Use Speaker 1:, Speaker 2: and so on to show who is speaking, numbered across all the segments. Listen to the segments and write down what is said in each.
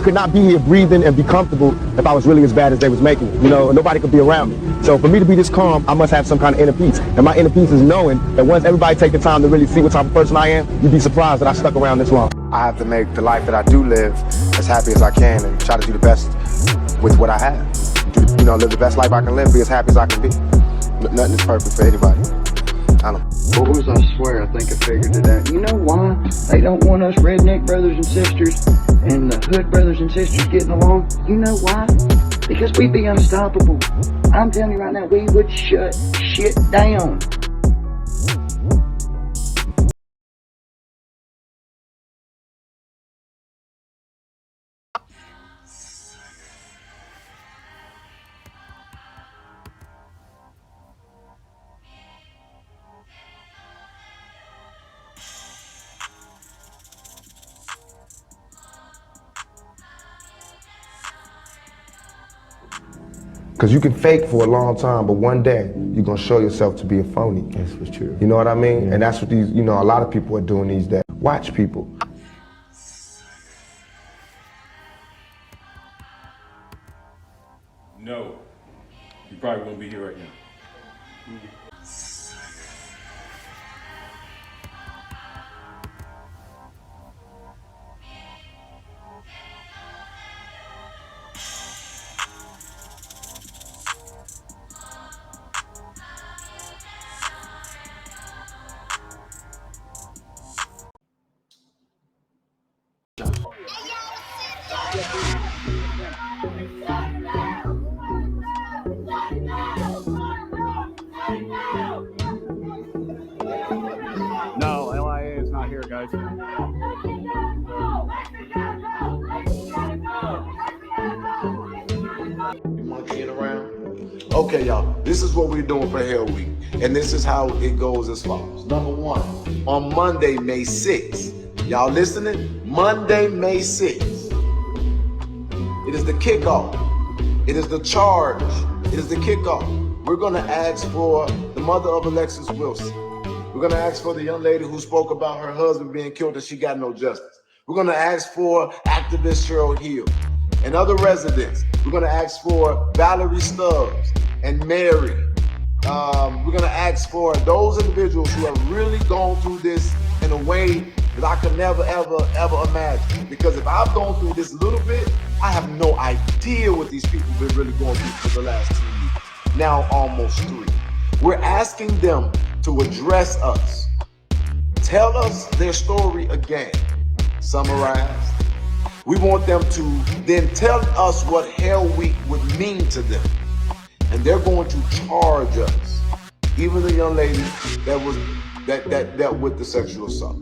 Speaker 1: could not be here breathing and be comfortable if I was really as bad as they was making it. You know, nobody could be around me. So for me to be this calm, I must have some kind of inner peace. And my inner peace is knowing that once everybody take the time to really see what type of person I am, you'd be surprised that I stuck around this long.
Speaker 2: I have to make the life that I do live as happy as I can and try to do the best with what I have. You know, live the best life I can live, be as happy as I can be. Nothing is perfect for anybody. I don't know.
Speaker 3: Boys, I swear, I think I figured it out. You know why they don't want us redneck brothers and sisters and the hood brothers and sisters getting along? You know why? Because we'd be unstoppable. I'm telling you right now, we would shut shit down.
Speaker 2: Because you can fake for a long time, but one day you're going to show yourself to be a phony.
Speaker 4: That's for true.
Speaker 2: You know what I mean?
Speaker 4: Yeah.
Speaker 2: And that's what these, you know, a lot of people are doing these days. Watch people.
Speaker 5: No, you probably won't be here right now.
Speaker 6: No, LIA is not here, guys.
Speaker 7: Monkeying around. Okay, y'all, this is what we're doing for Hell Week, and this is how it goes as follows. Number one, on Monday, May 6th, y'all listening? Monday, May 6th, it is the kickoff. It is the charge. It is the kickoff. We're gonna ask for the mother of Alexis Wilson. We're gonna ask for the young lady who spoke about her husband being killed and she got no justice. We're gonna ask for activist Cheryl Hill and other residents. We're gonna ask for Valerie Stubbs and Mary. We're gonna ask for those individuals who have really gone through this in a way that I could never, ever, ever imagine. Because if I've gone through this a little bit, I have no idea what these people have been really going through for the last 2 years. Now almost 3. We're asking them to address us. Tell us their story again, summarized. We want them to then tell us what Hell Week would mean to them. And they're going to charge us, even the young lady that dealt with the sexual assault.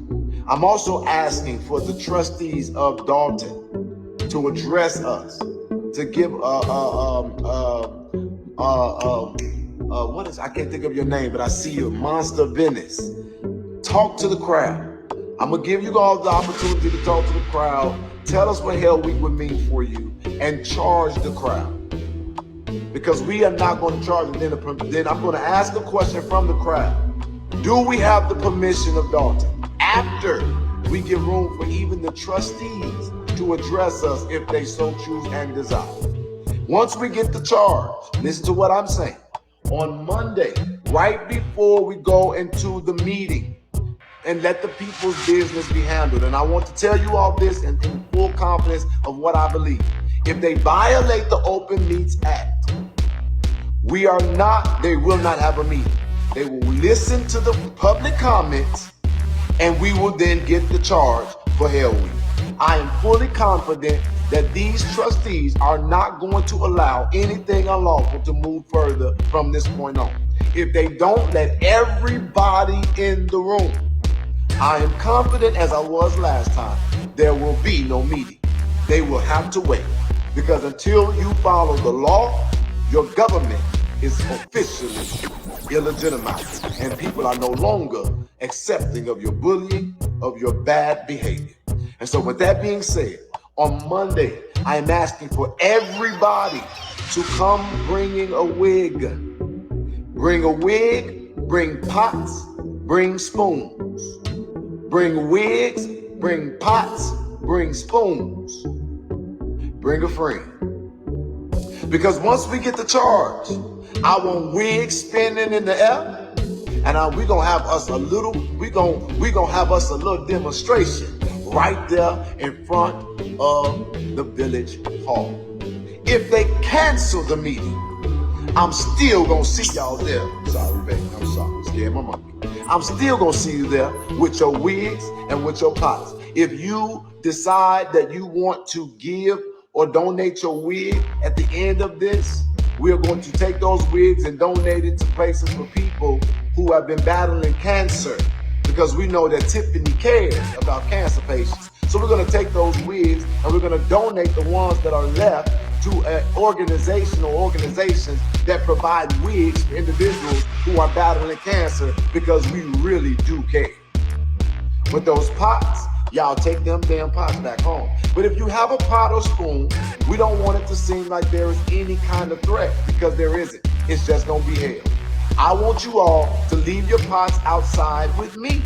Speaker 7: I'm also asking for the trustees of Dolton to address us, to give what is, I can't think of your name, but I see you, Monster Venice. Talk to the crowd. I'm gonna give you all the opportunity to talk to the crowd. Tell us what Hell Week would mean for you and charge the crowd. Because we are not going to charge them. Then I'm going to ask a question from the crowd. Do we have the permission of Dalton? After we give room for even the trustees to address us if they so choose and desire. Once we get the charge, listen to what I'm saying. On Monday, right before we go into the meeting, and let the people's business be handled. And I want to tell you all this in full confidence of what I believe. If they violate the Open Meets Act, they will not have a meeting. They will listen to the public comments and we will then get the charge for Hell Week. I am fully confident that these trustees are not going to allow anything unlawful to move further from this point on. If they don't, let everybody in the room. I am confident, as I was last time, there will be no meeting. They will have to wait. Because until you follow the law, your government is officially illegitimized. And people are no longer accepting of your bullying, of your bad behavior. And so with that being said, on Monday, I am asking for everybody to come bringing a wig. Bring a wig, bring pots, bring spoons. Bring wigs, bring pots, bring spoons. bring a friend. Because once we get the charge, I want wigs spinning in the air, and we gonna have us a little, we gonna have us a little demonstration right there in front of the village hall. If they cancel the meeting, I'm still gonna see y'all there. Sorry, baby, I'm sorry, I'm scared my monkey. I'm still gonna see you there with your wigs and with your pots. If you decide that you want to give or donate your wig at the end of this, we are going to take those wigs and donate it to places for people who have been battling cancer, because we know that Tiffany cares about cancer patients. So we're going to take those wigs and we're going to donate the ones that are left to an organization or organizations that provide wigs for individuals who are battling cancer, because we really do care. With those pots, y'all take them damn pots back home. But if you have a pot or spoon, we don't want it to seem like there is any kind of threat, because there isn't. It's just gonna be hell. I want you all to leave your pots outside with me.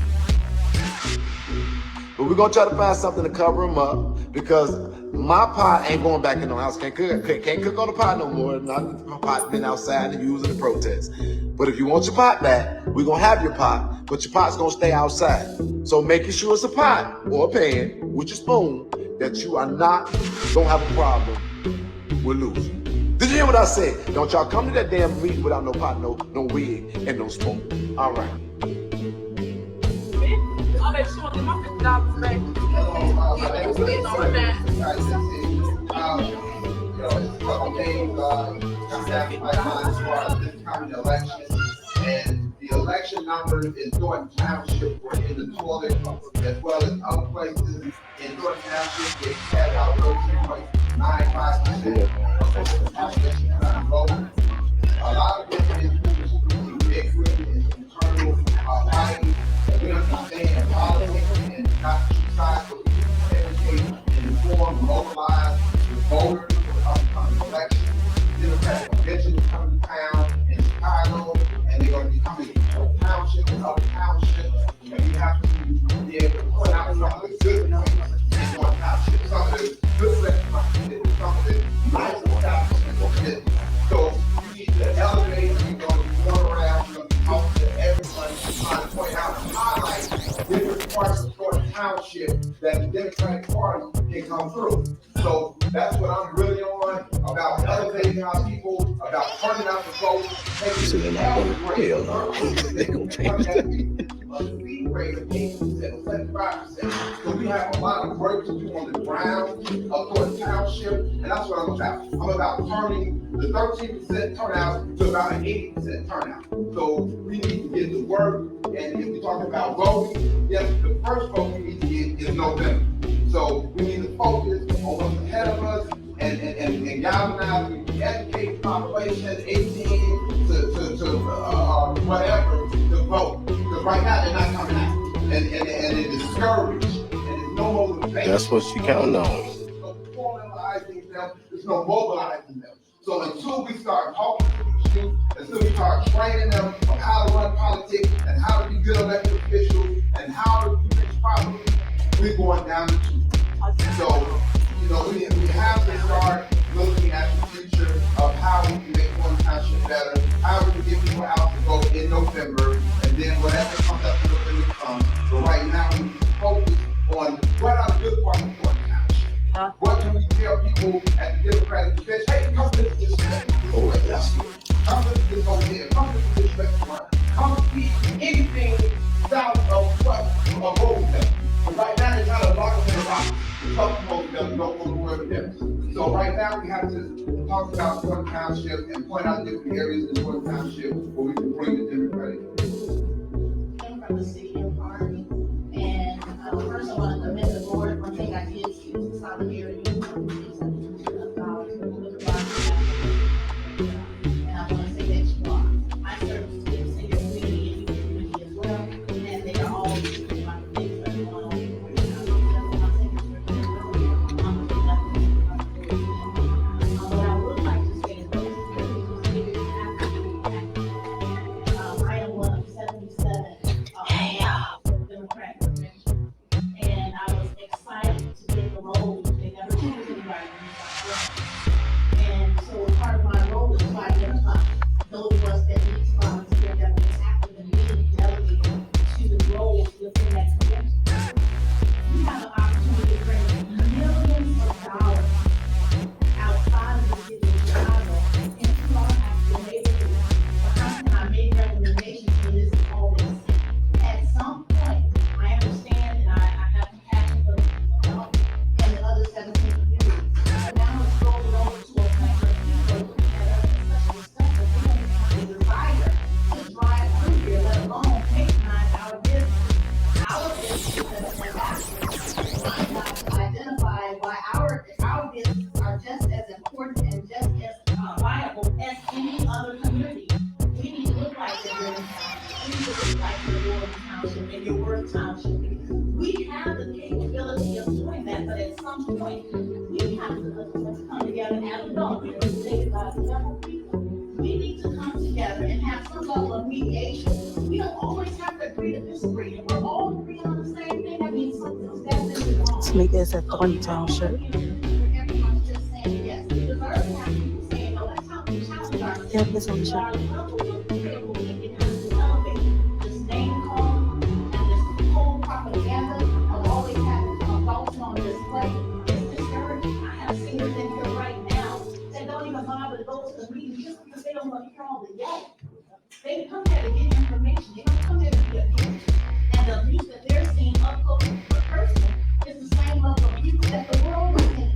Speaker 7: But we're gonna try to find something to cover them up, because my pot ain't going back in the house. Can't cook on the pot no more. Not my pot been outside and using the protest. But if you want your pot back, we're gonna have your pot, but your pot's gonna stay outside. So making sure it's a pot or a pan with your spoon that you are not gonna have a problem with losing. Did you hear what I said? Don't y'all come to that damn meeting without no pot, no wig, and no spoon. All right.
Speaker 4: I'll make sure that my $50 back.
Speaker 8: It's a couple days this coming election, and the election numbers in Dolton Township were in the toilet, as well as other places in Dolton Township. They had out those 95% of the population voting. A lot of this is big internal fighting. We understand politics and not two sides, but we educate and inform, mobilize the voters for the upcoming election. Democratic convention is coming to town in Chicago, and they're going to be coming to Township and other townships. And we have to be able to point out some of the good points in one township, some of the good recommendations, some of the nice establishments. So we need to elevate, we're going to be going around, we're going to be talking to everybody, trying to point out and highlight different parts of Dolton Township that the Democratic Party can come through. So that's what I'm really on, about elevating our people, about turning out the vote.
Speaker 9: So they're not going to fail, no. They're going to change that.
Speaker 8: Speed rate of 80%, 75%. So we have a lot of work to do on the ground of Dolton Township, and that's what I'm about. I'm about turning the 13% turnout to about an 80% turnout. So we need to get to work, and if we're talking about voting, yes, the first vote we need to get is November. So we need to focus on what's ahead of us and galvanize, we educate the population 18 to whatever to vote. Because right now they're not coming out. And they're discouraged. And there's no motivation.
Speaker 9: That's what you count on.
Speaker 8: There's no formalizing them, there's no mobilizing them. So until we start talking to these youth, until we start training them on how to run politics and how to be good elected officials and how to do things properly, we're going down the tube. So, we have to start looking at the future of how we can make Dolton Township better, how we can get people out to vote in November, and then whatever comes up in November comes. But right now, we need to focus on what are the good parts of Dolton Township. What can we tell people at the Democratic Convention? Hey, come to this come to this over here, come to this restaurant, come to eat anything south of what a road does. Right now, they're trying to lock us in the rock. So right now we have to talk about Dolton Township and point out different areas in Dolton Township where we can bring the Democratic.
Speaker 10: I'm from the city of Army, and first I want to commend the board. One thing I did see was solidarity about the and I want to say that you are. I serve students in your community and your community as well, and they are all doing my things that are going on. What I would like to say is I am one are just as important and just as viable as any other community. We need to look like the Riddim Township. We need to look like the Dolton Township and your Worth Township. We have the capability of doing that, but at some point, we have to come together as adults. If you think about several people, we need to come together and have some level of mediation. We don't always have to agree to disagree. If we're all agreeing on the same thing, that means something's definitely wrong.
Speaker 11: Sneak is at Dolton Township.
Speaker 10: Everyone's just saying yes. We deserve to have people saying, no, that's how we challenge ourselves.
Speaker 11: Yeah, that's on the show.
Speaker 10: This name call and this whole propaganda of always having Banton on display is discouraging. I have singers in here right now that don't even bother to go to the meeting just because they don't want to hear all the yelling. They come there to get information. They don't come there to be abused. And the abuse that they're seeing up close and personal is the same level of abuse that the world is seeing.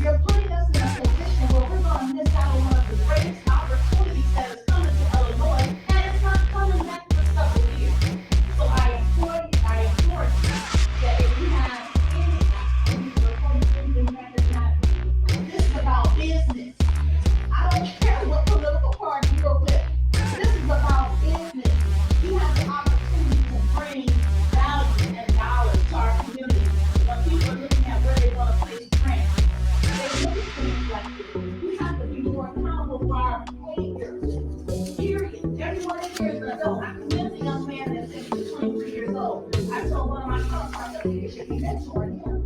Speaker 10: You're putting us in a position where we're going to miss out on one of the greatest opportunities that is coming to Illinois, and it's not coming back for several years. So I implore you that if you have any this is about business. I don't care what political party you're with. This is about business. You have the opportunity to bring value and dollars to our community. When people are looking at where they want to place grants, they look at things like this. We have to be more accountable for our behaviors. Period. Everyone in here is an adult. I commend the young man that's 23 years old. I told one of my counterparts that you should be mentoring him.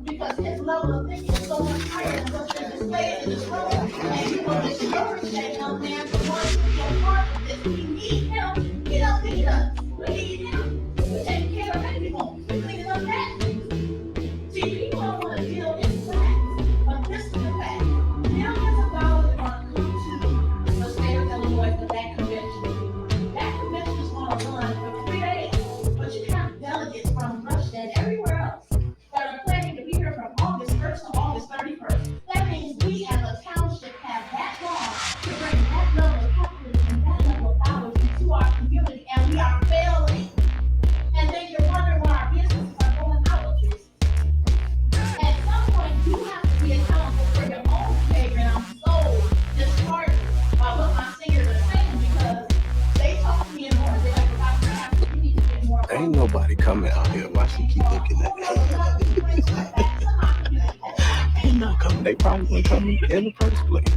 Speaker 10: Because his level of thinking is so much higher than what's been displayed in this room. And you will discourage that young man from wanting to be a part of this. We need him. He don't need us. We need him. We're taking care of everyone. We're cleaning up that. See, people don't want to deal in facts, but this is the fact. Millions of dollars are going to come to the state of Illinois for that convention. That convention is going to run for 3 days, but you have delegates from Russia and everywhere else that are planning to be here from August 1st to August 31st. That means we as a township have that long to bring that level of capitalism, that level of dollars into our community, and we are failing. And then you're wondering why our businesses are going out of business. At some point, you have to be accountable for your own behavior, and I'm so disheartened by what my singers are saying because they talk to me in more. They're like, you need to get more.
Speaker 9: Ain't nobody coming out here. Why she keep thinking that? They not coming. They probably wouldn't come in the first place.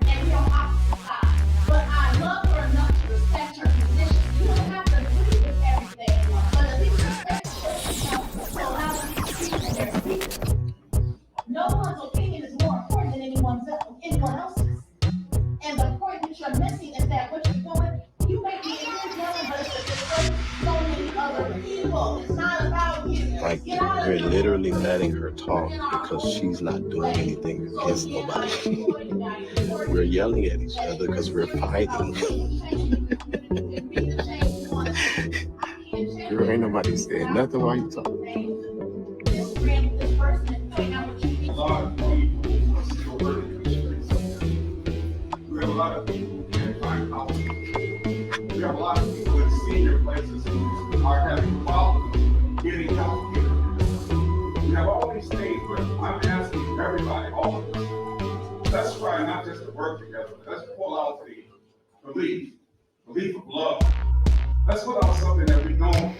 Speaker 10: And you're on opposite side. But I love her enough to respect her position. You don't have to agree with everything, but at least respect her to allow them to speak in their speech. No one's opinion is more important than anyone else's. And the point that you're missing is that what you're doing, you may be in here yelling, but it's because so many other people. It's not about you.
Speaker 9: Like, we're literally letting her talk because she's not doing anything against nobody. We're yelling at each other because we're fighting. Girl, ain't nobody saying nothing while you talking.
Speaker 5: A lot of people are still working in the streets. We have a lot of people who can't find housing. We have a lot of people in senior places who are having problems getting health care. We have all these things, but I'm asking everybody, all of us, let's try not just to work together, but let's pull out the belief of love. Let's put out something that we don't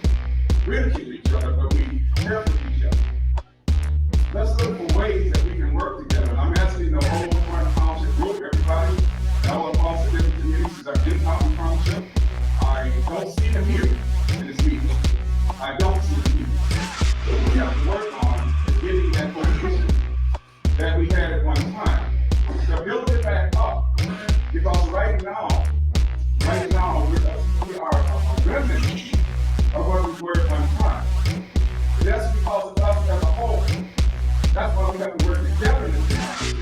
Speaker 5: ridicule each other, but we care for each other. Let's look for ways that we can work together. I'm asking the whole Township group, everybody, and all across the different communities that are in Dolton Township. I don't see them here in this meeting. I don't see them here. So we have to work on getting that position that we had at one time. To build it back up. Because right now, we are a remnant of what we were at one time. That's because of us as a whole. That's why we have to work together in this democracy.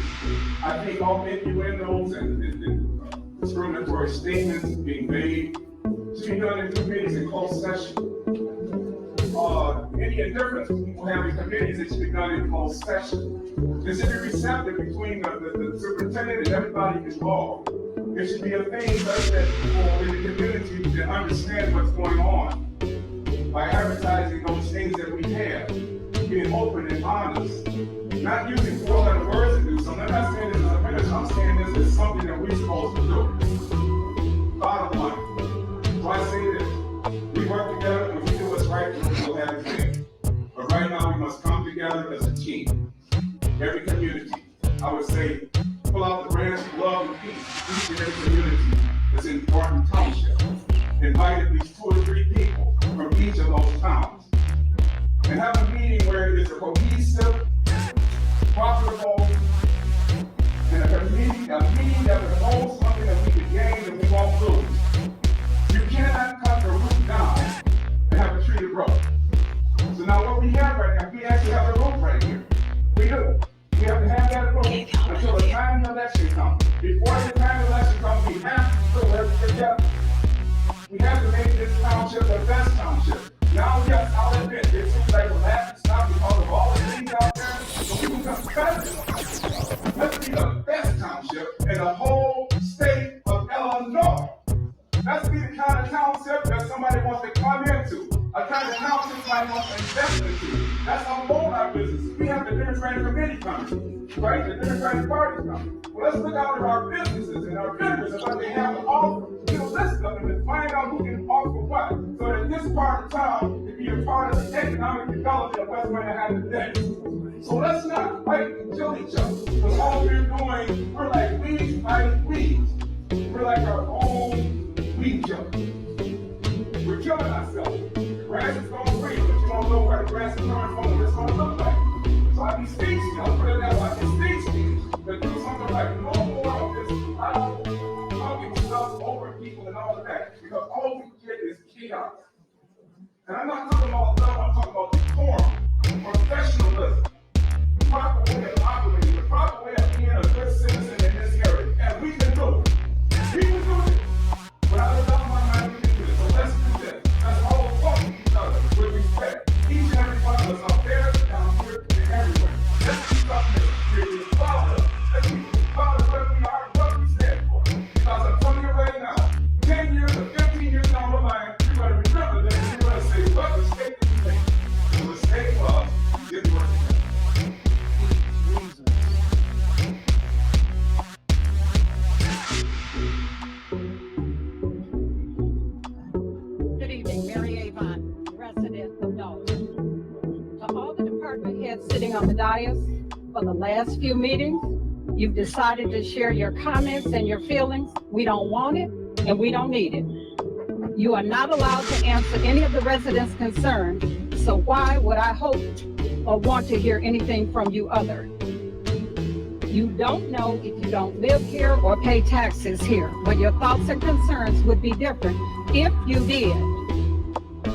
Speaker 5: I think all innuendos and discriminatory statements being made should be done in committees in closed session. Any indifference people have in committees, it should be done in closed session. It should be receptive between the superintendent and everybody involved. It should be a thing such that people in the community can understand what's going on by advertising those things that we have. being open and honest, not using 4-letter words to do something. I'm not saying this is a finish. I'm saying this is something that we're supposed to do. Bottom line. So I say this. We work together, and we do what's right, and we'll have a team. But right now, we must come together as a team. Every community, I would say, pull out the branch of love and peace. Each and every community is in Dolton Township. Invite at least 2 or 3 people from each of those towns. And have a meeting where it is a cohesive, profitable, and a meeting that will hold something that we can gain and we won't lose. You cannot cut the root down and have a tree to grow. So now what we have right now, we actually have a root right here. We do. We have to have that root until the time of election comes. Before the time of election comes, we have to work together. We have to make this township the best township. Now, yes, I'll admit, it seems like the last stop because of all the things out there, but we become better. Let's be the best township in the whole state of Illinois. Let's be the kind of township that somebody wants to come into. A kind of township somebody wants to invest into. That's how we own our business. We have the Democratic Committee coming, right? The Democratic Party coming. Well, let's look out at our businesses and our vendors and what they have to offer. We'll list them and find out who can offer what, so that this part of town can be a part of the economic development of West Virginia today. So let's not fight and kill each other. Because all we're doing, we're like weeds fighting weeds. We're like our own weed killer. We're killing ourselves. The grass is going green, but you don't know where the grass is coming from and what it's going to look like. So I be speaking, I'll put it that way, I can speak, but do something like no more of this talking stuff over people and all of that, because all we get is chaos. And I'm not talking about love, I'm talking about decorum, professionalism, the proper way of operating, the proper way of being a good citizen in this area. And we can do it. We can do it. Without a doubt in my mind, we can do it. So let's do this. Let's all talk to each other with respect. Each and every one of us up there, down here, and everywhere. Let's do something that's really proud of us. Let's be proud of what we are and what we stand for. Because I'm telling you right now, 10 years or 15 years down the line, you're going to remember this and you're going to say, what mistake did we make? The mistake was we didn't work together.
Speaker 12: Good evening, Mary Avon, resident of Dolton. To all the department heads sitting on the dais, for the last few meetings, you've decided to share your comments and your feelings. We don't want it, and we don't need it. You are not allowed to answer any of the residents' concerns, so why would I hope or want to hear anything from you other? You don't know if you don't live here or pay taxes here, but your thoughts and concerns would be different if you did.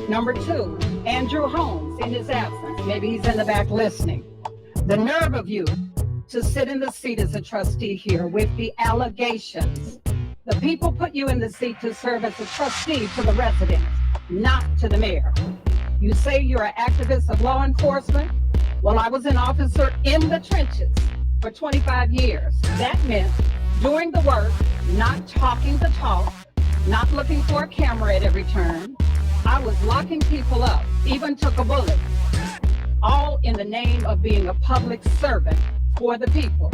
Speaker 12: Number 2, Andrew Holmes in his absence, maybe he's in the back listening. The nerve of you to sit in the seat as a trustee here with the allegations. The people put you in the seat to serve as a trustee to the residents, not to the mayor. You say you're an activist of law enforcement. Well, I was an officer in the trenches for 25 years. That meant doing the work, not talking the talk, not looking for a camera at every turn. I was locking people up, even took a bullet, all in the name of being a public servant for the people.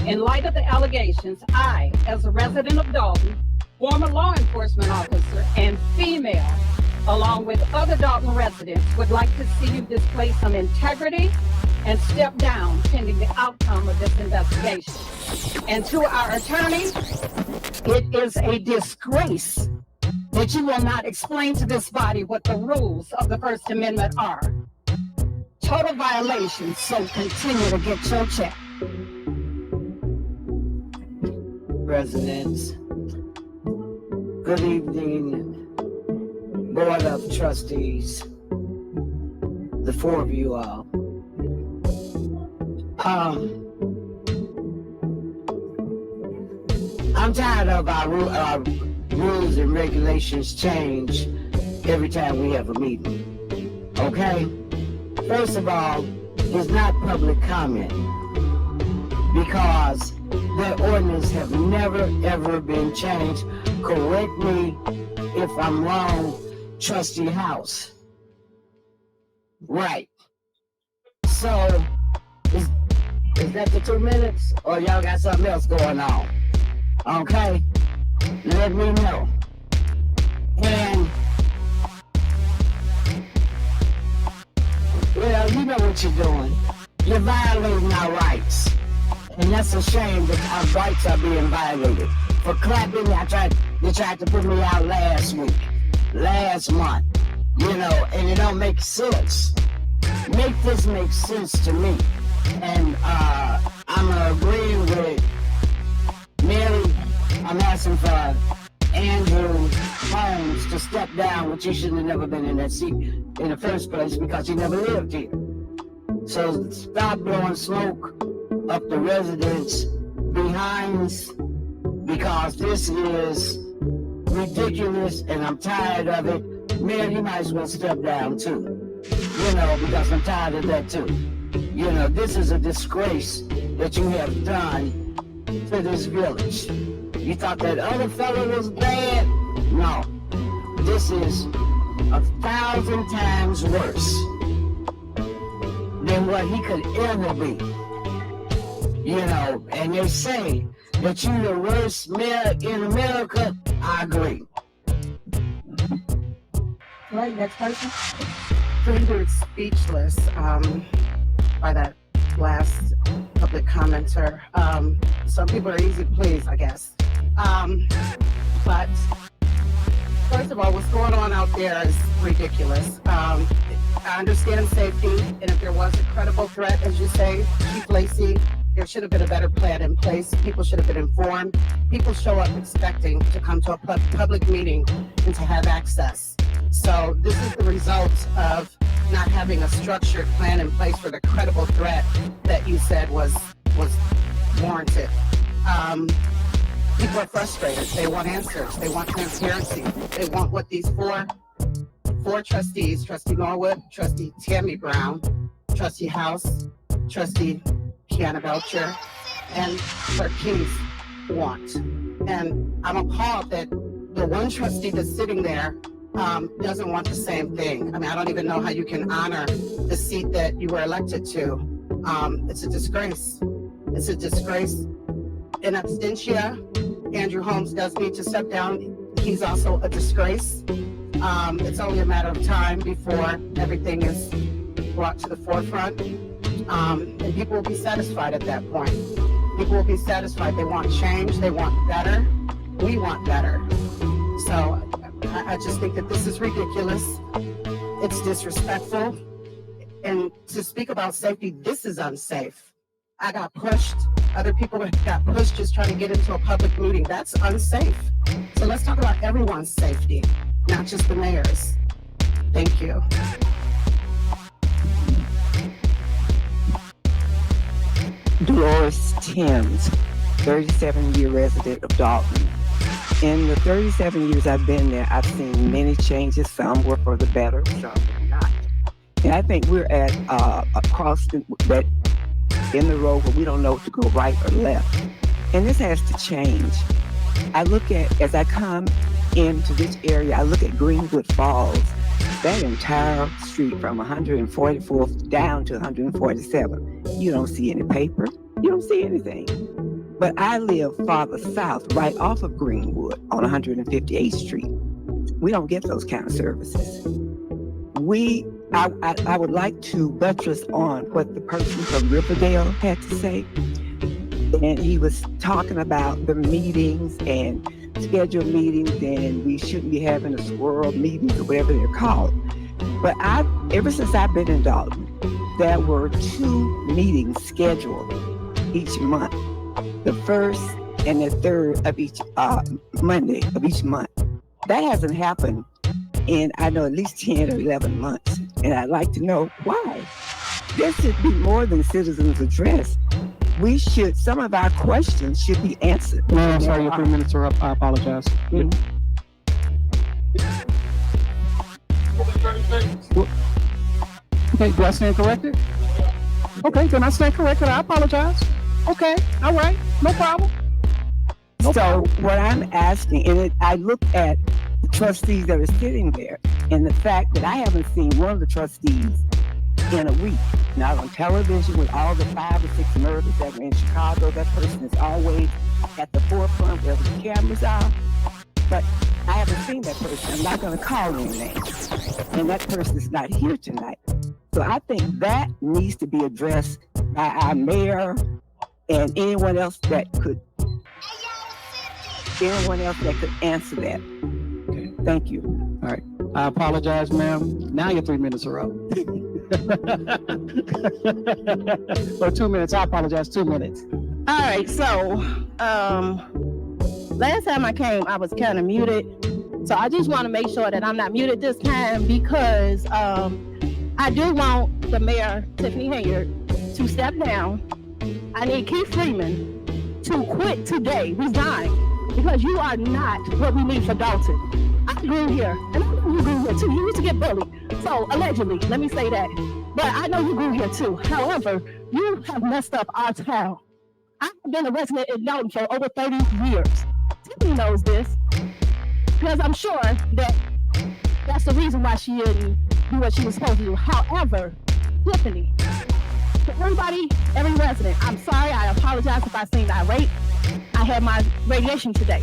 Speaker 12: In light of the allegations, I, as a resident of Dolton, former law enforcement officer, and female, along with other Dolton residents, would like to see you display some integrity and step down pending the outcome of this investigation. And to our attorney, it is a disgrace that you will not explain to this body what the rules of the First Amendment are. Total violations, so continue to get your check.
Speaker 13: Residents, good evening, Board of Trustees, the 4 of you all. I'm tired of our rules and regulations change every time we have a meeting, okay? First of all, it's not public comment because the ordinance have never, ever been changed. Correct me if I'm wrong, Trustee House. Right. So, is that the 2 minutes? Or y'all got something else going on? Okay? Let me know. And, well, you know what you're doing. You're violating our rights. And that's a shame that our rights are being violated. For clapping, they tried to put me out last month, you know, and it don't make sense. Make this make sense to me. And I'm agreeing with Mary. I'm asking for Andrew Holmes to step down, which he should have never been in that seat in the first place because he never lived here. So stop blowing smoke up the residents' behinds because this is ridiculous and I'm tired of it. Mayor, you might as well step down too. You know, because I'm tired of that too. You know, this is a disgrace that you have done to this village. You thought that other fellow was bad? No. This is 1,000 times worse than what he could ever be. You know, and they say that you're the worst mayor in America. I agree.
Speaker 14: Right, next person. Rendered speechless by that last public commenter. Some people are easy to please, I guess. But first of all, what's going on out there is ridiculous. I understand safety, and if there was a credible threat, as you say, Chief Lacey, there should have been a better plan in place. People should have been informed. People show up expecting to come to a public meeting and to have access. So this is the result of not having a structured plan in place for the credible threat that you said was warranted. People are frustrated. They want answers. They want transparency. They want what these four trustees, Trustee Norwood, Trustee Tammy Brown, Trustee House, Trustee Kiana Belcher, and Clerk Keys want. And I'm appalled that the one trustee that's sitting there doesn't want the same thing. I mean, I don't even know how you can honor the seat that you were elected to. It's a disgrace. It's a disgrace. In absentia, Andrew Holmes does need to step down. He's also a disgrace. It's only a matter of time before everything is brought to the forefront. And people will be satisfied at that point. People will be satisfied. They want change. They want better. We want better. So I just think that this is ridiculous. It's disrespectful. And to speak about safety, this is unsafe. I got pushed. Other people got pushed just trying to get into a public meeting. That's unsafe. So let's talk about everyone's safety, not just the mayor's. Thank you.
Speaker 15: Dolores Timms, 37-year resident of Dolton. In the 37 years I've been there, I've seen many changes. Some were for the better, some were not. And I think we're at in the road where we don't know if to go right or left. And this has to change. I look at, as I come into this area, I look at Greenwood Falls, that entire street from 144th down to 147. You don't see any paper. You don't see anything. But I live farther south, right off of Greenwood on 158th Street. We don't get those kind of services. I would like to buttress on what the person from Riverdale had to say. And he was talking about the meetings and scheduled meetings, and we shouldn't be having a swirl meetings or whatever they're called. But ever since I've been in Dolton, there were 2 meetings scheduled each month. The first and the third of each Monday of each month. That hasn't happened in, I know, at least 10 or 11 months. And I'd like to know why. There should be more than citizens' address. Some of our questions should be answered.
Speaker 6: No, I'm sorry, your 3 minutes are up. I apologize.
Speaker 15: Mm-hmm.
Speaker 6: Okay, do I stand corrected? Okay, then I stand corrected. I apologize. Okay, all right, no problem.
Speaker 15: What I'm asking, and I look at the trustees that are sitting there, and the fact that I haven't seen one of the trustees in a week. Now on television with all the 5 or 6 murders that were in Chicago, that person is always at the forefront wherever the cameras are. But I haven't seen that person. I'm not going to call any names. And that person is not here tonight. So I think that needs to be addressed by our mayor and anyone else that could answer that.
Speaker 6: Okay.
Speaker 15: Thank you.
Speaker 6: All right. I apologize, ma'am. Now your 3 minutes are up. Or 2 minutes. I apologize. 2 minutes.
Speaker 16: All right. So, last time I came, I was kind of muted. So I just want to make sure that I'm not muted this time because I do want the mayor, Tiffany Hayard, to step down. I need Keith Freeman to quit today, resign, because you are not what we need for Dolton. I grew here, and I know you grew here too. You used to get bullied. So, allegedly, let me say that. But I know you grew here too. However, you have messed up our town. I've been a resident in Dolton for over 30 years. Tiffany knows this, because I'm sure that that's the reason why she didn't do what she was supposed to do. However, Tiffany, to everybody, every resident, I'm sorry, I apologize if I seemed irate. I had my radiation today.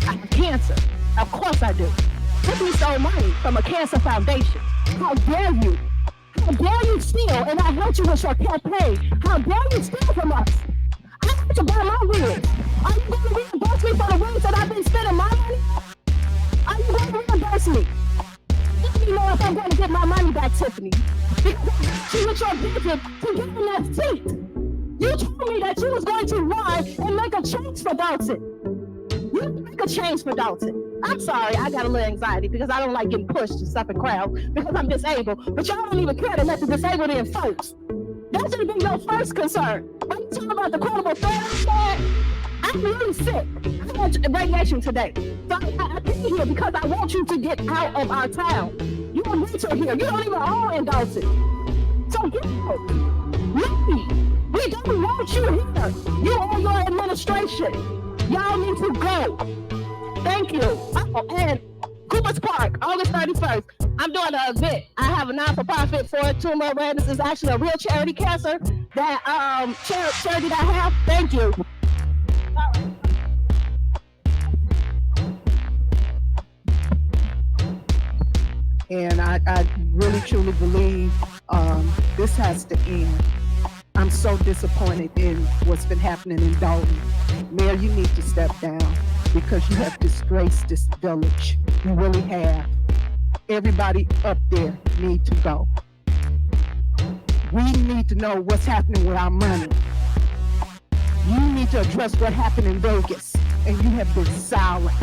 Speaker 16: I have cancer. Of course I do. Tiffany stole money from a cancer foundation. How dare you? How dare you steal? And I helped you with your campaign. How dare you steal from us? I have to buy my wigs. Are you going to reimburse me for the wigs that I've been spending my money? Are you going to reimburse me? Let me know if I'm going to get my money back, Tiffany. Because she was your budget to get in that seat. You told me that you was going to run and make a change for Dolton. You make a change for Dolton. I'm sorry, I got a little anxiety because I don't like getting pushed to stuff in crowds because I'm disabled. But y'all don't even care to let the disabled in first. That should have been your first concern. Are you talking about the credible threat? I'm really sick. I had radiation today. So I came here because I want you to get out of our town. You're a renter here. You don't even own in Dolton. So get out. Leave. We don't want you here. You own your administration. Y'all need to go. Thank you. Oh, and Cooper's Park, August 31st. I'm doing an event. I have a non-for-profit for tumor awareness. It's actually a real charity cancer that charity that I have. Thank you.
Speaker 17: And I really truly believe this has to end. I'm so disappointed in what's been happening in Dolton. Mayor, you need to step down because you have disgraced this village. You really have. Everybody up there need to go. We need to know what's happening with our money. You need to address what happened in Vegas, and you have been silent.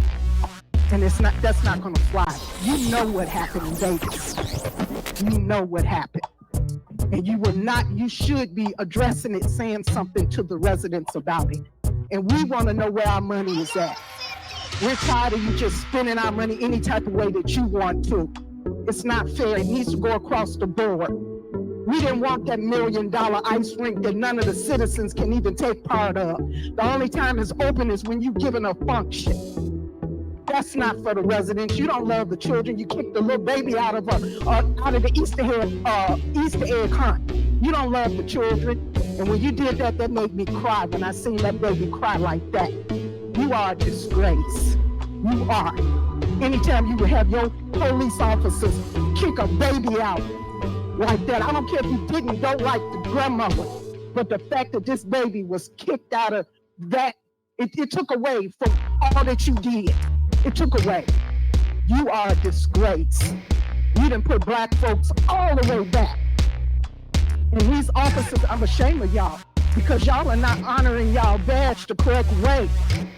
Speaker 17: And that's not gonna fly. You know what happened in Vegas. You know what happened. And you should be addressing it, saying something to the residents about it. And we wanna know where our money is at. We're tired of you just spending our money any type of way that you want to. It's not fair. It needs to go across the board. We didn't want that $1 million ice rink that none of the citizens can even take part of. The only time it's open is when you're giving a function. That's not for the residents. You don't love the children. You kicked the little baby out of the Easter egg hunt. You don't love the children. And when you did that, that made me cry when I seen that baby cry like that. You are a disgrace. You are. Anytime you would have your police officers kick a baby out like that, I don't care if you don't like the grandmother, but the fact that this baby was kicked out of that, it took away from all that you did. It took away. You are a disgrace. You done put black folks all the way back. And these officers, I'm ashamed of y'all because y'all are not honoring y'all badge the correct way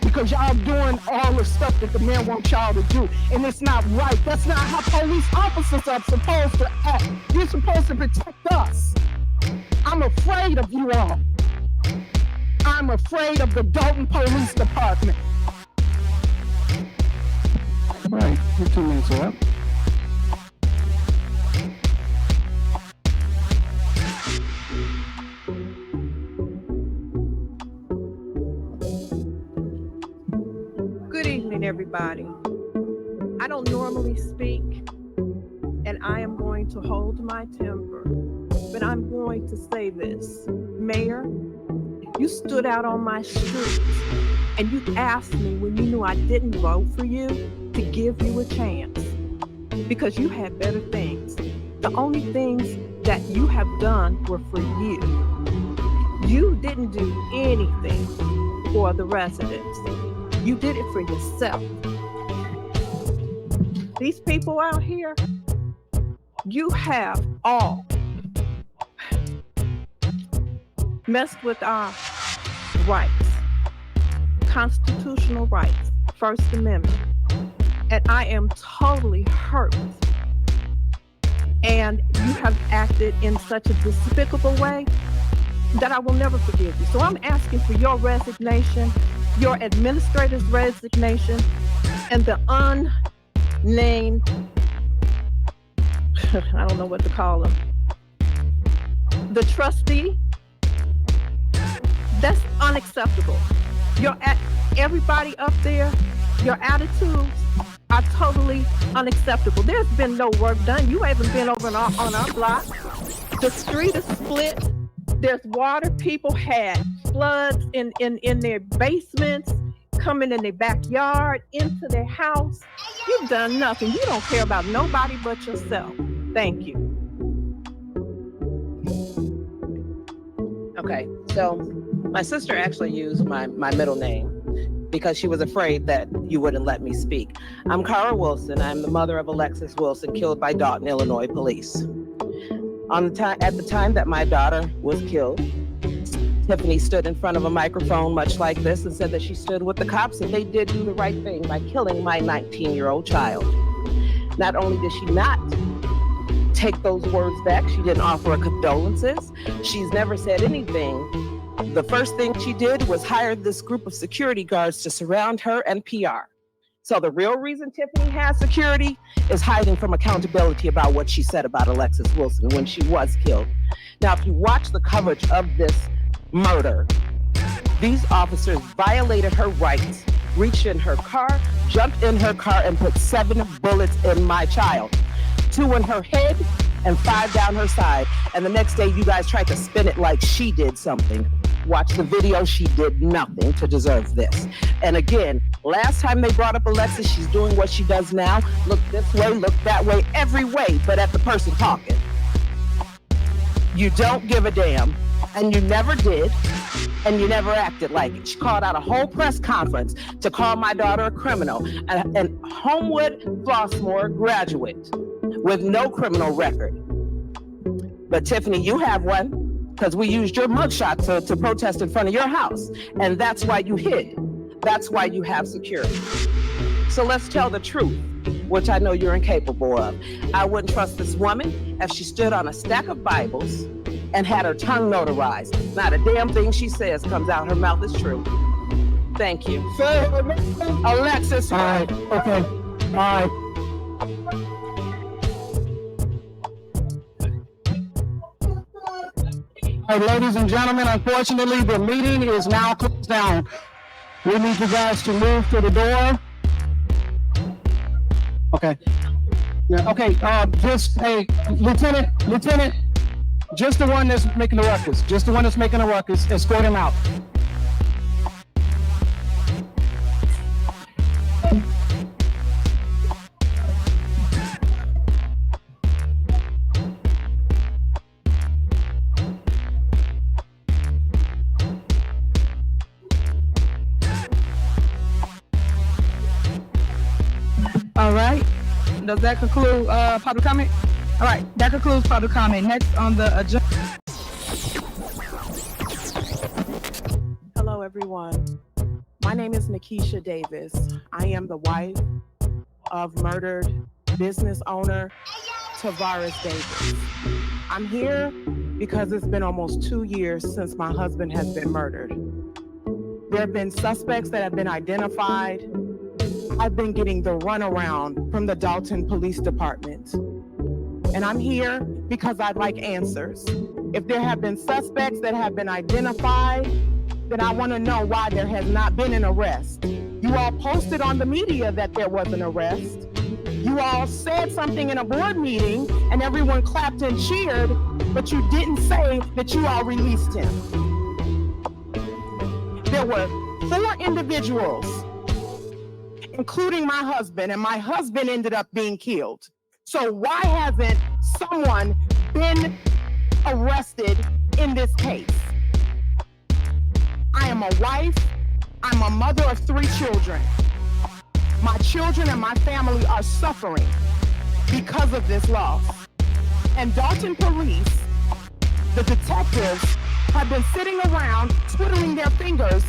Speaker 17: because y'all doing all the stuff that the man wants y'all to do. And it's not right. That's not how police officers are supposed to act. You're supposed to protect us. I'm afraid of you all. I'm afraid of the Dolton Police Department.
Speaker 6: All right, your 2 minutes are up.
Speaker 18: Good evening, everybody. I don't normally speak, and I am going to hold my temper but I'm going to say this. Mayor, you stood out on my street and you asked me when you knew I didn't vote for you to give you a chance because you had better things. The only things that you have done were for you. You didn't do anything for the residents. You did it for yourself. These people out here, you have all messed with our rights, constitutional rights, First Amendment. And I am totally hurt. And you have acted in such a despicable way that I will never forgive you. So I'm asking for your resignation, your administrator's resignation, and the unnamed, I don't know what to call them, the trustee. That's unacceptable. Everybody up there, your attitudes are totally unacceptable. There's been no work done. You haven't been over on our block. The street is split. There's water. People had floods in their basements, coming in their backyard, into their house. You've done nothing. You don't care about nobody but yourself. Thank you.
Speaker 19: Okay, so my sister actually used my middle name because she was afraid that you wouldn't let me speak. I'm Cara Wilson. I'm the mother of Alexis Wilson, killed by Dolton, Illinois police. At the time that my daughter was killed, Tiffany stood in front of a microphone much like this and said that she stood with the cops and they did do the right thing by killing my 19-year-old child. Not only did she not take those words back, she didn't offer condolences. She's never said anything. The first thing she did was hire this group of security guards to surround her and PR. So the real reason Tiffany has security is hiding from accountability about what she said about Alexis Wilson when she was killed. Now, if you watch the coverage of this murder, these officers violated her rights, reached in her car, jumped in her car, and put 7 bullets in my child. 2 in her head and 5 down her side. And the next day, you guys tried to spin it like she did something. Watch the video, she did nothing to deserve this. And again, last time they brought up Alexis, she's doing what she does now. Look this way, look that way, every way, but at the person talking. You don't give a damn, and you never did, and you never acted like it. She called out a whole press conference to call my daughter a criminal, and Homewood Flossmoor graduate with no criminal record. But Tiffany, you have one, because we used your mugshot to protest in front of your house, and that's why you hid. That's why you have security. So let's tell the truth, which I know you're incapable of. I wouldn't trust this woman if she stood on a stack of Bibles and had her tongue notarized. Not a damn thing she says comes out her mouth is true. Thank you. Alexis.
Speaker 6: All right, okay, all right. All right, ladies and gentlemen, unfortunately, the meeting is now closed down. We need you guys to move to the door. Okay. Yeah, okay, hey, Lieutenant, just the one that's making the ruckus, escort him out.
Speaker 20: All right, does that conclude public comment? All right, that concludes public comment. Next on the agenda.
Speaker 21: Hello, everyone. My name is Nikisha Davis. I am the wife of murdered business owner Tavares Davis. I'm here because it's been almost 2 years since my husband has been murdered. There have been suspects that have been identified. I've been getting the runaround from the Dolton Police Department. And I'm here because I'd like answers. If there have been suspects that have been identified, then I want to know why there has not been an arrest. You all posted on the media that there was an arrest. You all said something in a board meeting and everyone clapped and cheered, but you didn't say that you all released him. There were 4 individuals, including my husband, and my husband ended up being killed. So why hasn't someone been arrested in this case? I am a wife. I'm a mother of 3 children. My children and my family are suffering because of this loss. And Dolton Police, the detectives, have been sitting around twiddling their fingers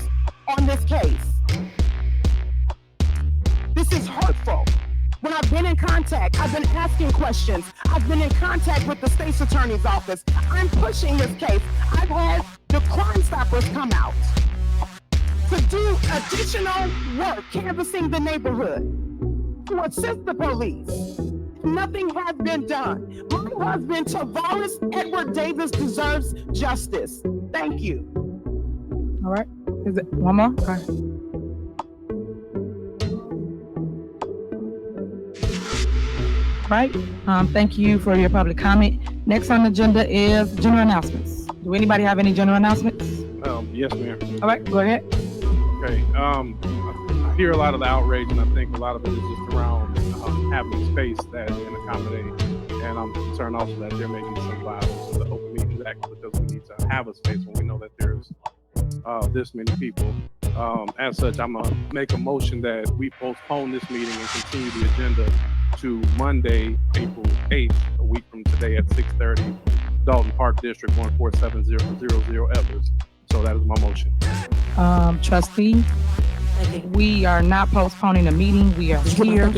Speaker 21: on this case. This is hurtful. When I've been in contact, I've been asking questions. I've been in contact with the state's attorney's office. I'm pushing this case. I've had the Crime Stoppers come out to do additional work canvassing the neighborhood to assist the police. Nothing has been done. My husband, Tavares Edward Davis, deserves justice. Thank you.
Speaker 20: All right. Is it one more? Okay. Right. Thank you for your public comment. Next on the agenda is general announcements. Do anybody have any general announcements?
Speaker 1: Yes, ma'am.
Speaker 20: All right, go ahead.
Speaker 1: Okay. I hear a lot of the outrage, and I think a lot of it is just around having space that can accommodate. And I'm concerned also that there may be some violations of the Open Meetings Act because we need to have a space when we know that there's this many people. As such, I'm gonna make a motion that we postpone this meeting and continue the agenda to Monday, April 8th, a week from today at 6:30, Dolton Park District 14700 Evers. So that is my motion.
Speaker 20: Trustee, we are not postponing the meeting. We are here,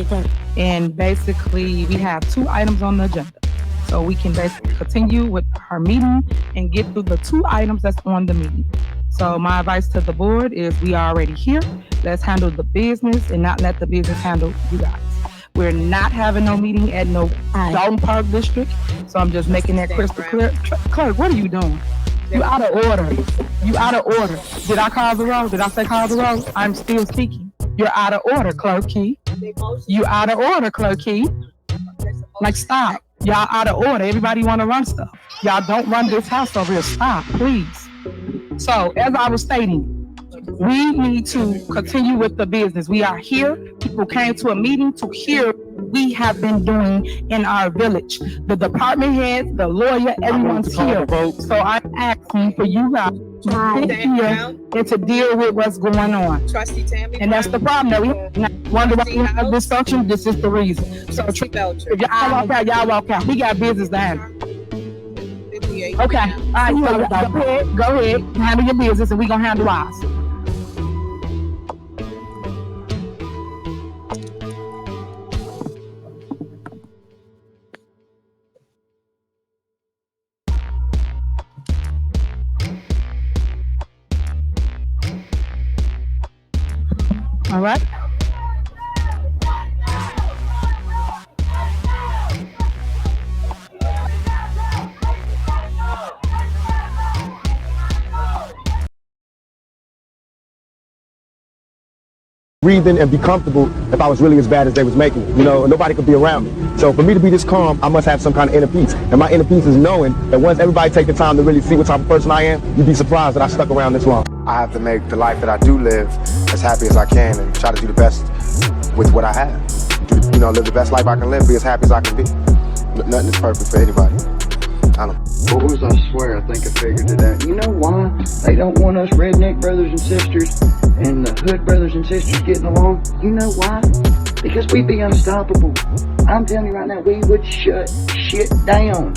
Speaker 20: and basically we have 2 items on the agenda. So we can basically continue with our meeting and get through the 2 items that's on the meeting. So my advice to the board is we are already here. Let's handle the business and not let the business handle you guys. We're not having no meeting at no Dolton Park District. So I'm just making that crystal clear. Clerk, what are you doing? You out of order. You out of order. Did I call the roll? Did I say call the roll? I'm still speaking. You're out of order, Clerk Key. You out of order, Clerk Key. Like, stop. Y'all out of order. Everybody want to run stuff. Y'all don't run this house over here. Stop, please. So, as I was stating, we need to continue with the business. We are here. People came to a meeting to hear what we have been doing in our village. The department heads, the lawyer, everyone's here. So I'm asking for you guys to sit here and to deal with what's going on.
Speaker 19: Trustee Tammy,
Speaker 20: and that's the problem that we wonder why we have dysfunction. This is the reason. So if y'all walk out, y'all walk out. We got business to handle. Okay. All right, go ahead. Handle your business and we're going to handle ours. All right.
Speaker 2: Breathing and be comfortable if I was really as bad as they was making it. You know, nobody could be around me. So for me to be this calm, I must have some kind of inner peace. And my inner peace is knowing that once everybody take the time to really see what type of person I am, you'd be surprised that I stuck around this long. I have to make the life that I do live as happy as I can and try to do the best with what I have. You know, live the best life I can live, be as happy as I can be. Nothing is perfect for anybody. I don't.
Speaker 3: Boys, I swear, I think I figured it out. You know why they don't want us redneck brothers and sisters and the hood brothers and sisters getting along? You know why? Because we'd be unstoppable. I'm telling you right now, we would shut shit down.